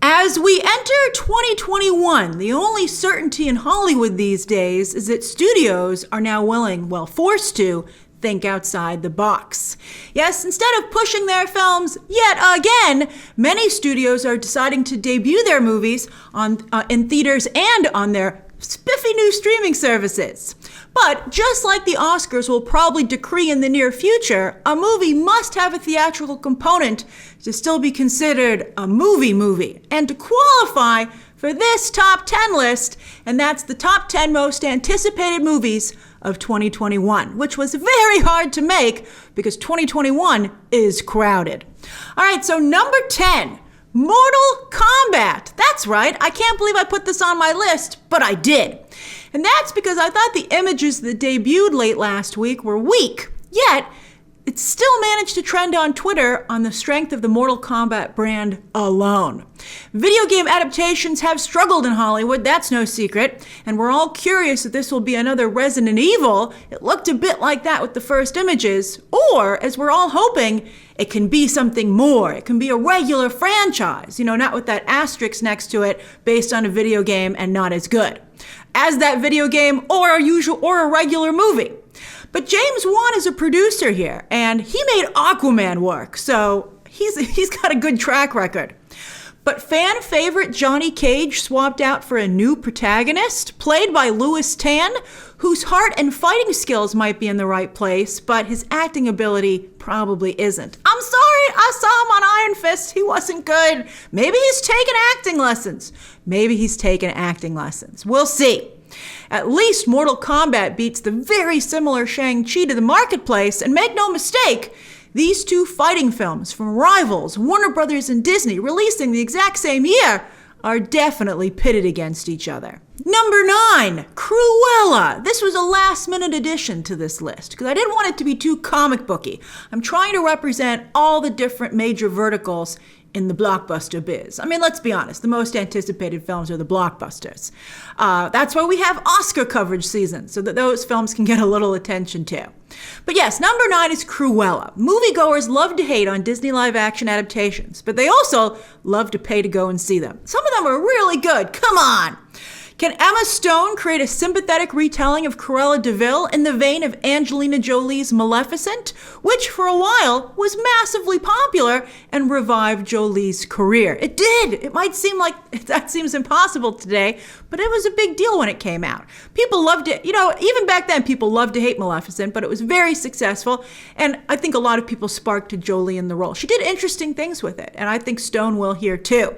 As we enter 2021, the only certainty in Hollywood these days is that studios are now willing, well, forced to, think outside the box. Yes, instead of pushing their films yet again, many studios are deciding to debut their movies in theaters and on their spiffy new streaming services. But just like the Oscars will probably decree in the near future, a movie must have a theatrical component to still be considered a movie and to qualify for this top 10 list, and that's the top 10 most anticipated movies of 2021, which was very hard to make because 2021 is crowded. All right, so number 10, Mortal Kombat. That's right, I can't believe I put this on my list, but I did. And that's because I thought the images that debuted late last week were weak, yet it still managed to trend on Twitter on the strength of the Mortal Kombat brand alone. Video game adaptations have struggled in Hollywood, that's no secret, and we're all curious if this will be another Resident Evil. It looked a bit like that with the first images, or, as we're all hoping, it can be something more. It can be a regular franchise, not with that asterisk next to it based on a video game and not as good as that video game or a regular movie. But James Wan is a producer here, and he made Aquaman work, so he's got a good track record. But fan favorite Johnny Cage swapped out for a new protagonist, played by Louis Tan, whose heart and fighting skills might be in the right place, but his acting ability probably isn't. I'm sorry, I saw him on Iron Fist. He wasn't good. Maybe he's taken acting lessons. We'll see. At least Mortal Kombat beats the very similar Shang-Chi to the marketplace, and make no mistake, these two fighting films from rivals, Warner Brothers and Disney, releasing the exact same year, are definitely pitted against each other. Number 9, Cruella. This was a last-minute addition to this list because I didn't want it to be too comic booky. I'm trying to represent all the different major verticals in the blockbuster biz. I mean, let's be honest, the most anticipated films are the blockbusters. That's why we have Oscar coverage season, so that those films can get a little attention too. But yes, number 9 is Cruella. Moviegoers love to hate on Disney live-action adaptations, but they also love to pay to go and see them. Some of them are really good. Come on! Can Emma Stone create a sympathetic retelling of Cruella de Vil in the vein of Angelina Jolie's Maleficent, which for a while was massively popular and revived Jolie's career? It did. It might seem like that seems impossible today, but it was a big deal when it came out. People loved it. Even back then, people loved to hate Maleficent, but it was very successful, and I think a lot of people sparked to Jolie in the role. She did interesting things with it, and I think Stone will here too.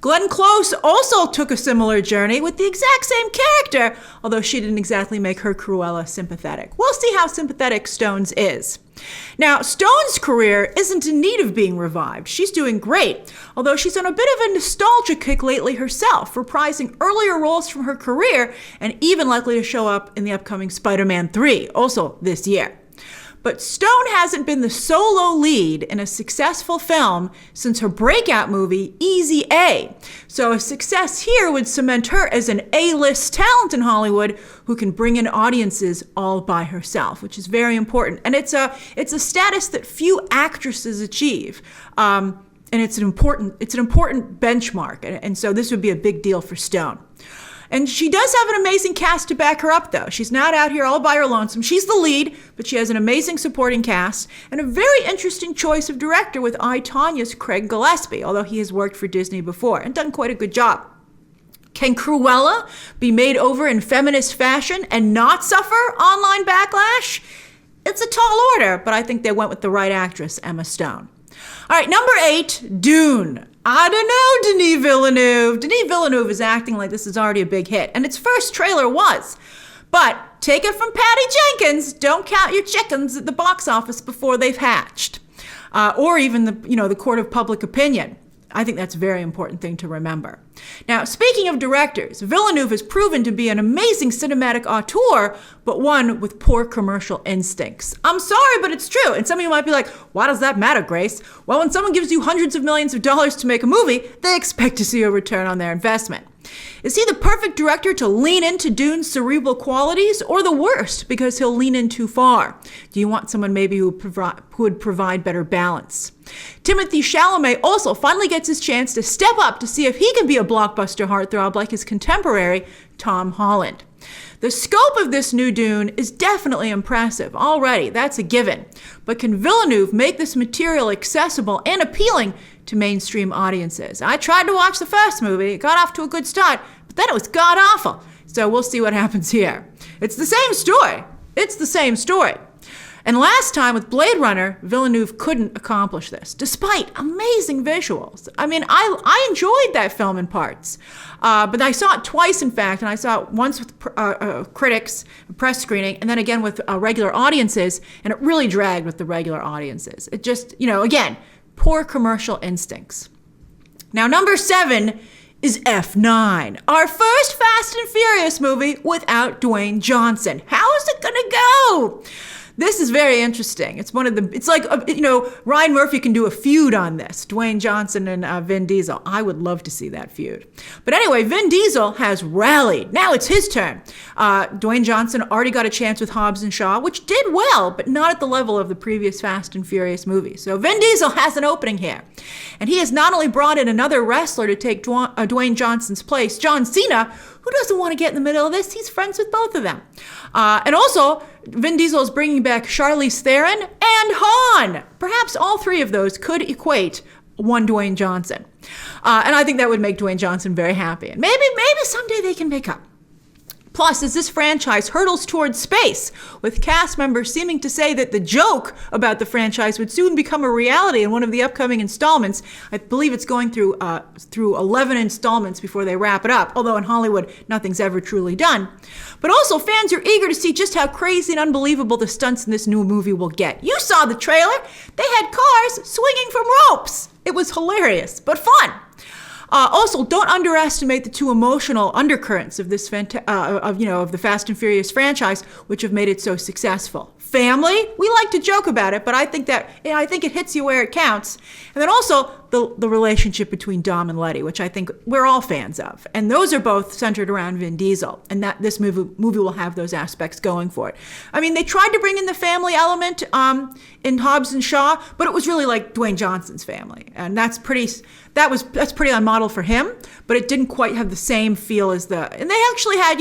Glenn Close also took a similar journey with the exact same character, although she didn't exactly make her Cruella sympathetic. We'll see how sympathetic Stone's is. Now, Stone's career isn't in need of being revived. She's doing great, although she's on a bit of a nostalgia kick lately herself, reprising earlier roles from her career and even likely to show up in the upcoming Spider-Man 3, also this year. But Stone hasn't been the solo lead in a successful film since her breakout movie, Easy A. So a success here would cement her as an A-list talent in Hollywood who can bring in audiences all by herself, which is very important. And it's a status that few actresses achieve. And it's an important benchmark. And so this would be a big deal for Stone. And she does have an amazing cast to back her up, though. She's not out here all by her lonesome. She's the lead, but she has an amazing supporting cast and a very interesting choice of director with I, Tonya's Craig Gillespie, although he has worked for Disney before and done quite a good job. Can Cruella be made over in feminist fashion and not suffer online backlash? It's a tall order, but I think they went with the right actress, Emma Stone. All right, number 8, Dune. I don't know, Denis Villeneuve. Denis Villeneuve is acting like this is already a big hit, and its first trailer was. But take it from Patty Jenkins, don't count your chickens at the box office before they've hatched. Or even the court of public opinion. I think that's a very important thing to remember. Now, speaking of directors, Villeneuve has proven to be an amazing cinematic auteur, but one with poor commercial instincts. I'm sorry, but it's true. And some of you might be like, why does that matter, Grace? Well, when someone gives you hundreds of millions of dollars to make a movie, they expect to see a return on their investment. Is he the perfect director to lean into Dune's cerebral qualities, or the worst because he'll lean in too far? Do you want someone maybe who would provide better balance? Timothée Chalamet also finally gets his chance to step up to see if he can be a blockbuster heartthrob like his contemporary Tom Holland. The scope of this new Dune is definitely impressive already, that's a given. But can Villeneuve make this material accessible and appealing to mainstream audiences? I tried to watch the first movie, it got off to a good start, but then it was god-awful. So we'll see what happens here. It's the same story. It's the same story. And last time with Blade Runner, Villeneuve couldn't accomplish this, despite amazing visuals. I mean, I enjoyed that film in parts, but I saw it twice, in fact, and I saw it once with critics, a press screening, and then again with regular audiences, and it really dragged with the regular audiences. It just, again, poor commercial instincts. Now, number 7 is F9, our first Fast and Furious movie without Dwayne Johnson. How is it gonna go? This is very interesting. It's like, Ryan Murphy can do a feud on this, Dwayne Johnson and Vin Diesel. I would love to see that feud. But anyway, Vin Diesel has rallied. Now it's his turn. Dwayne Johnson already got a chance with Hobbs and Shaw, which did well, but not at the level of the previous Fast and Furious movies. So Vin Diesel has an opening here. And he has not only brought in another wrestler to take Dwayne Johnson's place, John Cena, who doesn't want to get in the middle of this? He's friends with both of them. And also, Vin Diesel is bringing back Charlize Theron and Han. Perhaps all three of those could equate one Dwayne Johnson. And I think that would make Dwayne Johnson very happy. And maybe someday they can make up. Plus, as this franchise hurtles towards space, with cast members seeming to say that the joke about the franchise would soon become a reality in one of the upcoming installments, I believe it's going through 11 installments before they wrap it up, although in Hollywood, nothing's ever truly done. But also, fans are eager to see just how crazy and unbelievable the stunts in this new movie will get. You saw the trailer. They had cars swinging from ropes. It was hilarious, but fun. Also, don't underestimate the two emotional undercurrents of this of the Fast and Furious franchise, which have made it so successful. Family, we like to joke about it, but I think it hits you where it counts. And then also the relationship between Dom and Letty, which I think we're all fans of, and those are both centered around Vin Diesel, and that this movie will have those aspects going for it. I mean, they tried to bring in the family element in Hobbs and Shaw, but it was really like Dwayne Johnson's family, and that's pretty on model for him, but it didn't quite have the same feel as and they actually had,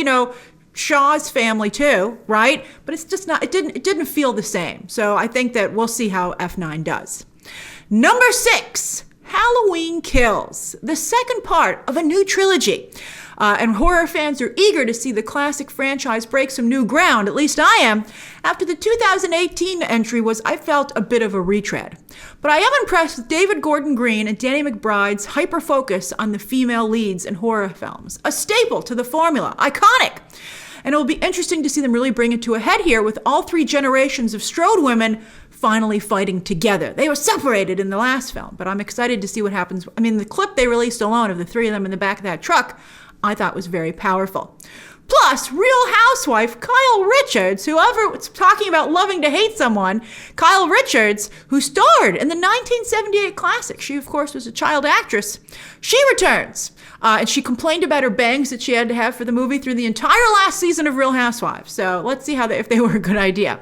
Shaw's family too, right? But it's just not, it didn't feel the same. So I think that we'll see how F9 does. Number 6, Halloween Kills, the second part of a new trilogy. And horror fans are eager to see the classic franchise break some new ground, at least I am, after the 2018 entry I felt a bit of a retread. But I am impressed with David Gordon Green and Danny McBride's hyper-focus on the female leads in horror films. A staple to the formula, iconic. And it will be interesting to see them really bring it to a head here with all 3 generations of Strode women finally fighting together. They were separated in the last film, but I'm excited to see what happens. I mean, the clip they released alone of the 3 of them in the back of that truck, I thought was very powerful. Plus, Real Housewife Kyle Richards, whoever was talking about loving to hate someone, Kyle Richards, who starred in the 1978 classic. She, of course, was a child actress. She returns, and she complained about her bangs that she had to have for the movie through the entire last season of Real Housewives. So let's see if they were a good idea.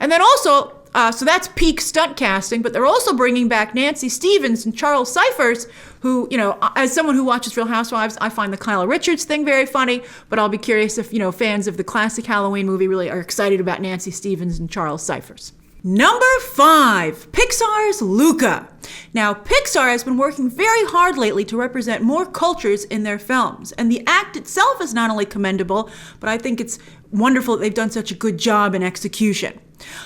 And then also, so that's peak stunt casting, but they're also bringing back Nancy Stevens and Charles Cyphers, who, as someone who watches Real Housewives, I find the Kyle Richards thing very funny, but I'll be curious if, fans of the classic Halloween movie really are excited about Nancy Stevens and Charles Cyphers. Number 5, Pixar's Luca. Now, Pixar has been working very hard lately to represent more cultures in their films, and the act itself is not only commendable, but I think it's wonderful that they've done such a good job in execution.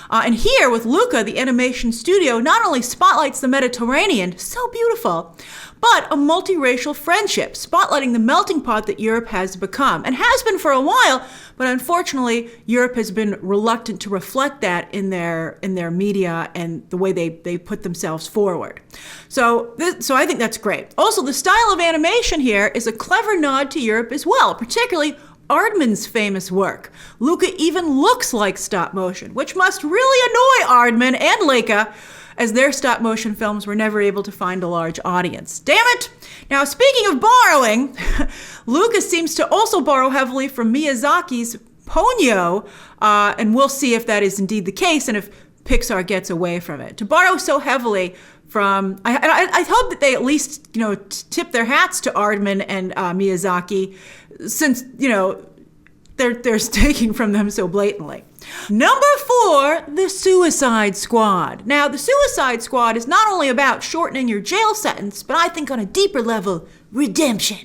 And here with Luca, the animation studio not only spotlights the Mediterranean, so beautiful, but a multiracial friendship, spotlighting the melting pot that Europe has become, and has been for a while, but unfortunately, Europe has been reluctant to reflect that in their media and the way they put themselves forward. So I think that's great. Also, the style of animation here is a clever nod to Europe as well, particularly Aardman's famous work. Luca even looks like stop motion, which must really annoy Aardman and Leica, as their stop motion films were never able to find a large audience. Damn it! Now, speaking of borrowing, Lucas seems to also borrow heavily from Miyazaki's Ponyo, and we'll see if that is indeed the case and if Pixar gets away from it. To borrow so heavily from, I hope that they at least, tip their hats to Aardman and Miyazaki, since, they're taking from them so blatantly. Number 4, The Suicide Squad. Now, The Suicide Squad is not only about shortening your jail sentence, but I think on a deeper level, redemption.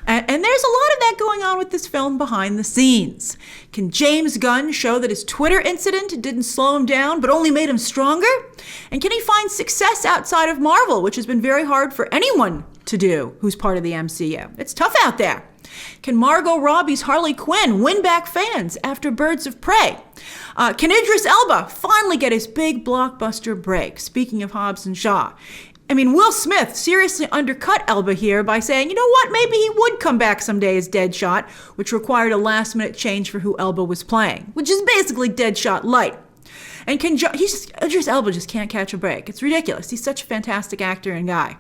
And there's a lot of that going on with this film behind the scenes. Can James Gunn show that his Twitter incident didn't slow him down, but only made him stronger? And can he find success outside of Marvel, which has been very hard for anyone to do who's part of the MCU? It's tough out there. Can Margot Robbie's Harley Quinn win back fans after Birds of Prey? Can Idris Elba finally get his big blockbuster break? Speaking of Hobbs and Shaw. I mean, Will Smith seriously undercut Elba here by saying, you know what, maybe he would come back someday as Deadshot, which required a last-minute change for who Elba was playing, which is basically Deadshot light. And Idris Elba just can't catch a break. It's ridiculous. He's such a fantastic actor and guy.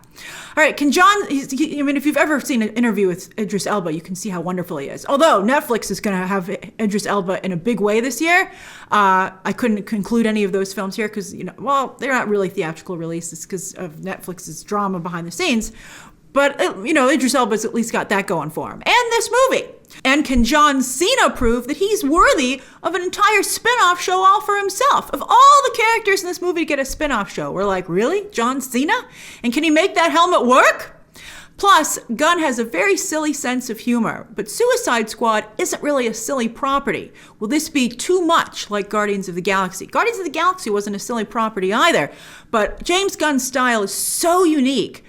All right, if you've ever seen an interview with Idris Elba, you can see how wonderful he is. Although Netflix is going to have Idris Elba in a big way this year, I couldn't conclude any of those films here because, they're not really theatrical releases because of Netflix's drama behind the scenes. But, Idris Elba's at least got that going for him. And this movie. And can John Cena prove that he's worthy of an entire spin-off show all for himself? Of all the characters in this movie to get a spin-off show, we're like, really? John Cena? And can he make that helmet work? Plus, Gunn has a very silly sense of humor, but Suicide Squad isn't really a silly property. Will this be too much like Guardians of the Galaxy? Guardians of the Galaxy wasn't a silly property either, but James Gunn's style is so unique.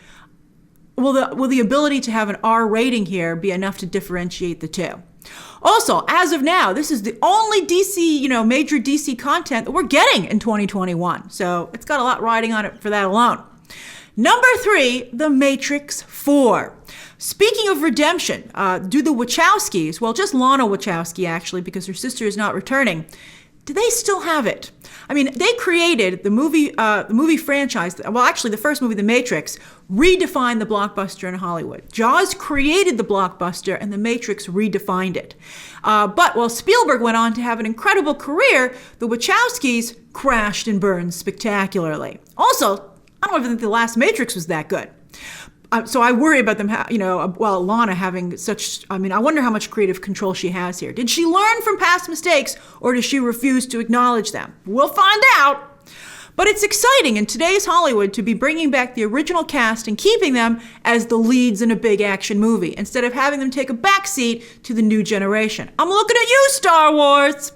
Will the ability to have an R rating here be enough to differentiate the two? Also, as of now, this is the only DC, major DC content that we're getting in 2021. So it's got a lot riding on it for that alone. Number 3, The Matrix 4. Speaking of redemption, do the Wachowskis, well, just Lana Wachowski actually, because her sister is not returning, do they still have it? I mean, they created the movie franchise. Well, actually, the first movie, The Matrix, redefined the blockbuster in Hollywood. Jaws created the blockbuster, and The Matrix redefined it. But while Spielberg went on to have an incredible career, the Wachowskis crashed and burned spectacularly. Also, I don't even think the last Matrix was that good. So I worry about them, Lana having such, I wonder how much creative control she has here. Did she learn from past mistakes or does she refuse to acknowledge them? We'll find out. But it's exciting in today's Hollywood to be bringing back the original cast and keeping them as the leads in a big action movie instead of having them take a backseat to the new generation. I'm looking at you, Star Wars.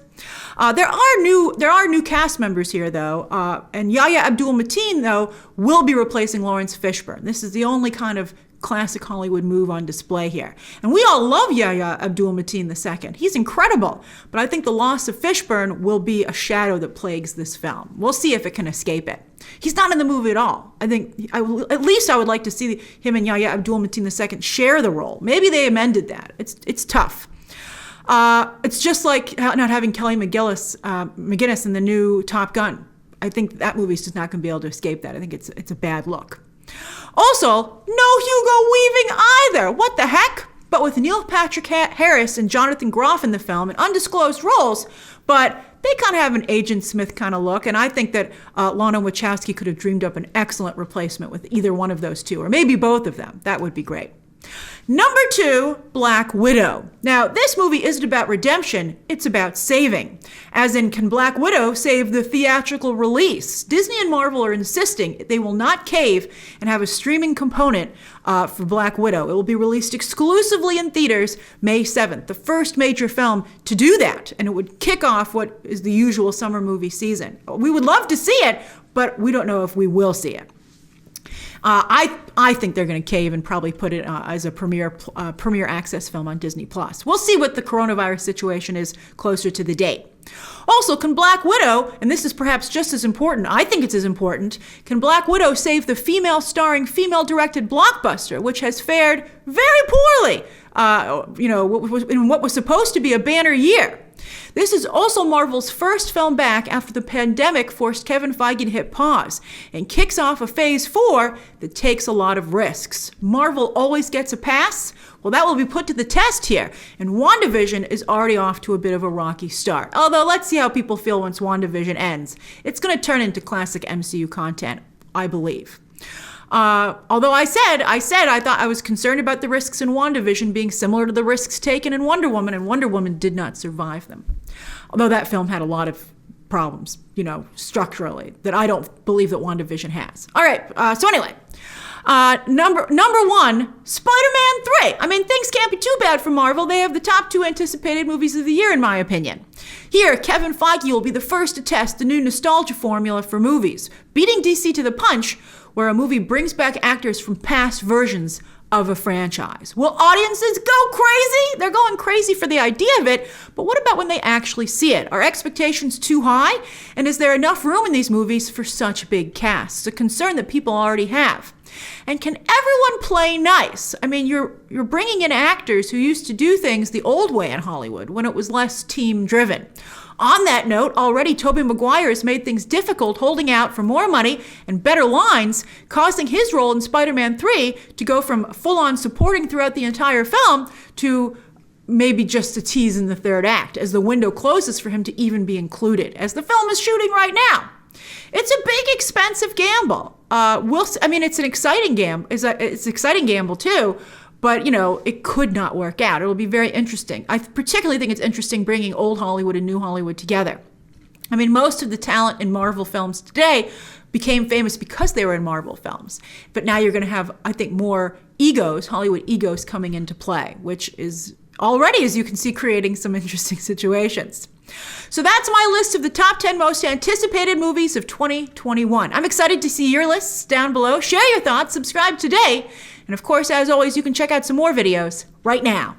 There are new cast members here, though, and Yahya Abdul-Mateen, though, will be replacing Lawrence Fishburne. This is the only kind of classic Hollywood move on display here. And we all love Yahya Abdul-Mateen II. He's incredible, but I think the loss of Fishburne will be a shadow that plagues this film. We'll see if it can escape it. He's not in the movie at all. I think, at least I would like to see him and Yahya Abdul-Mateen II share the role. Maybe they amended that. It's tough. It's just like not having Kelly McGinnis in the new Top Gun. I think that movie's just not going to be able to escape that. I think it's a bad look. Also, no Hugo Weaving either. What the heck? But with Neil Patrick Harris and Jonathan Groff in the film in undisclosed roles, but they kind of have an Agent Smith kind of look, and I think that Lana Wachowski could have dreamed up an excellent replacement with either one of those two, or maybe both of them. That would be great. Number 2, Black Widow. Now, this movie isn't about redemption, it's about saving. As in, can Black Widow save the theatrical release? Disney and Marvel are insisting they will not cave and have a streaming component for Black Widow. It will be released exclusively in theaters May 7th, the first major film to do that, and it would kick off what is the usual summer movie season. We would love to see it, but we don't know if we will see it. I think they're going to cave and probably put it as a premiere access film on Disney+. We'll see what the coronavirus situation is closer to the date. Also, can Black Widow, and this is perhaps just as important, I think it's as important, can Black Widow save the female-starring, female-directed blockbuster, which has fared very poorly, in what was supposed to be a banner year? This is also Marvel's first film back after the pandemic forced Kevin Feige to hit pause, and kicks off a phase 4 that takes a lot of risks. Marvel always gets a pass. Well, that will be put to the test here, and WandaVision is already off to a bit of a rocky start. Although, let's see how people feel once WandaVision ends. It's going to turn into classic MCU content, I believe. Although I thought I was concerned about the risks in WandaVision being similar to the risks taken in Wonder Woman, and Wonder Woman did not survive them. Although that film had a lot of problems, structurally, that I don't believe that WandaVision has. All right, so anyway, number 1, Spider-Man 3. I mean, things can't be too bad for Marvel. They have the top 2 anticipated movies of the year, in my opinion. Here, Kevin Feige will be the first to test the new nostalgia formula for movies, beating DC to the punch, where a movie brings back actors from past versions of a franchise. Will audiences go crazy? They're going crazy for the idea of it, but what about when they actually see it? Are expectations too high? And is there enough room in these movies for such big casts? A concern that people already have. And can everyone play nice? I mean, you're bringing in actors who used to do things the old way in Hollywood when it was less team-driven. On that note, already Tobey Maguire has made things difficult, holding out for more money and better lines, causing his role in Spider-Man 3 to go from full-on supporting throughout the entire film to maybe just a tease in the third act, as the window closes for him to even be included, as the film is shooting right now. It's a big, expensive gamble. It's an exciting gamble. It's an exciting gamble too, but it could not work out. It'll be very interesting. I particularly think it's interesting bringing old Hollywood and new Hollywood together. I mean, most of the talent in Marvel films today became famous because they were in Marvel films. But now you're going to have, I think, more egos, Hollywood egos, coming into play, which is already, as you can see, creating some interesting situations. So that's my list of the top 10 most anticipated movies of 2021. I'm excited to see your lists down below. Share your thoughts, subscribe today, and of course, as always, you can check out some more videos right now.